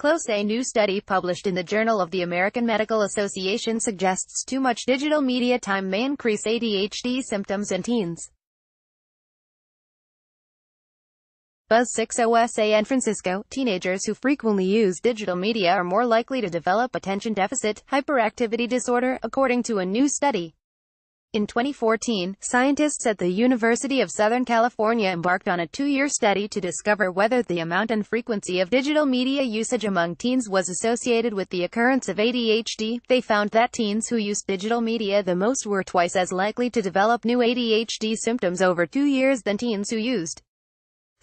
close. A new study published in the Journal of the American Medical Association suggests too much digital media time may increase ADHD symptoms in teens. Buzz 6 San Francisco, teenagers who frequently use digital media are more likely to develop attention deficit hyperactivity disorder, according to a new study. In 2014, scientists at the University of Southern California embarked on a 2-year study to discover whether the amount and frequency of digital media usage among teens was associated with the occurrence of ADHD. They found that teens who used digital media the most were twice as likely to develop new ADHD symptoms over 2 years than teens who used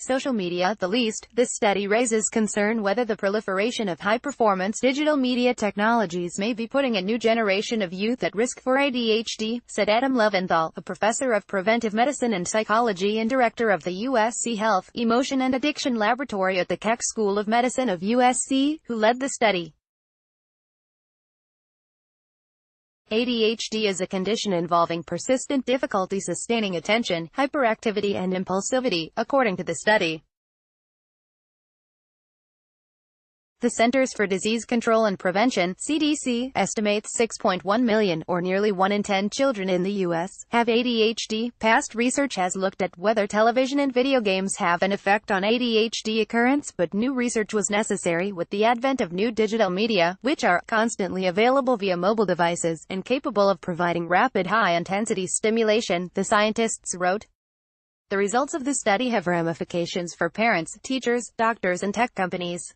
social media the least. This study raises concern whether the proliferation of high-performance digital media technologies may be putting a new generation of youth at risk for ADHD, said Adam Leventhal, a professor of preventive medicine and psychology and director of the USC Health, Emotion and Addiction Laboratory at the Keck School of Medicine of USC, who led the study. ADHD is a condition involving persistent difficulty sustaining attention, hyperactivity and impulsivity, according to the study. The Centers for Disease Control and Prevention, CDC, estimates 6.1 million, or nearly 1 in 10 children in the U.S., have ADHD. Past research has looked at whether television and video games have an effect on ADHD occurrence, but new research was necessary with the advent of new digital media, which are constantly available via mobile devices, and capable of providing rapid high-intensity stimulation, the scientists wrote. The results of the study have ramifications for parents, teachers, doctors and tech companies.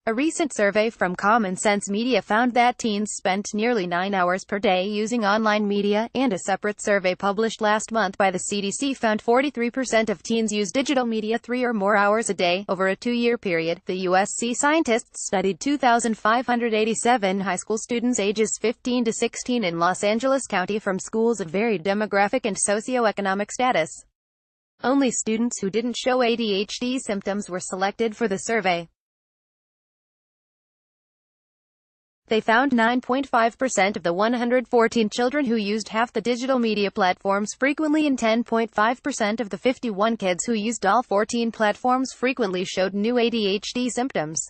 A recent survey from Common Sense Media found that teens spent nearly 9 hours per day using online media, and a separate survey published last month by the CDC found 43% of teens use digital media 3 or more hours a day. Over a 2-year period, the USC scientists studied 2,587 high school students ages 15 to 16 in Los Angeles County from schools of varied demographic and socioeconomic status. Only students who didn't show ADHD symptoms were selected for the survey. They found 9.5% of the 114 children who used half the digital media platforms frequently, and 10.5% of the 51 kids who used all 14 platforms frequently showed new ADHD symptoms.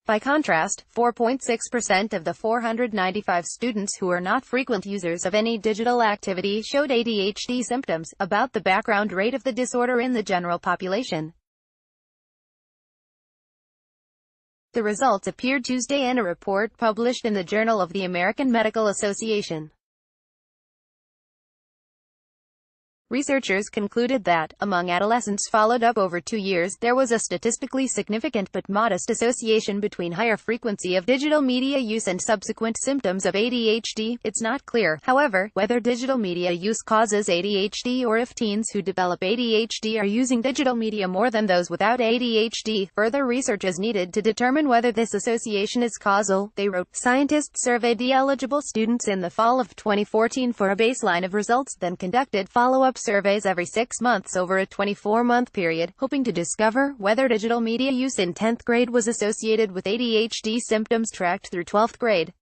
By contrast, 4.6% of the 495 students who are not frequent users of any digital activity showed ADHD symptoms, about the background rate of the disorder in the general population. The results appeared Tuesday in a report published in the Journal of the American Medical Association. Researchers concluded that, among adolescents followed up over 2 years, there was a statistically significant but modest association between higher frequency of digital media use and subsequent symptoms of ADHD. It's not clear, however, whether digital media use causes ADHD or if teens who develop ADHD are using digital media more than those without ADHD. Further research is needed to determine whether this association is causal, they wrote. Scientists surveyed the eligible students in the fall of 2014 for a baseline of results, then conducted follow-up surveys every 6 months over a 24-month period, hoping to discover whether digital media use in 10th grade was associated with ADHD symptoms tracked through 12th grade.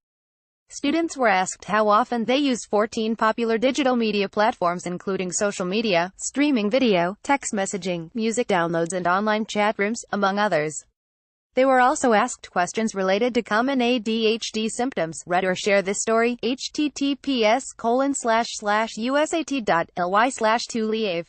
Students were asked how often they used 14 popular digital media platforms, including social media, streaming video, text messaging, music downloads and online chat rooms, among others. They were also asked questions related to common ADHD symptoms. Read or share this story. https://usat.ly/2liave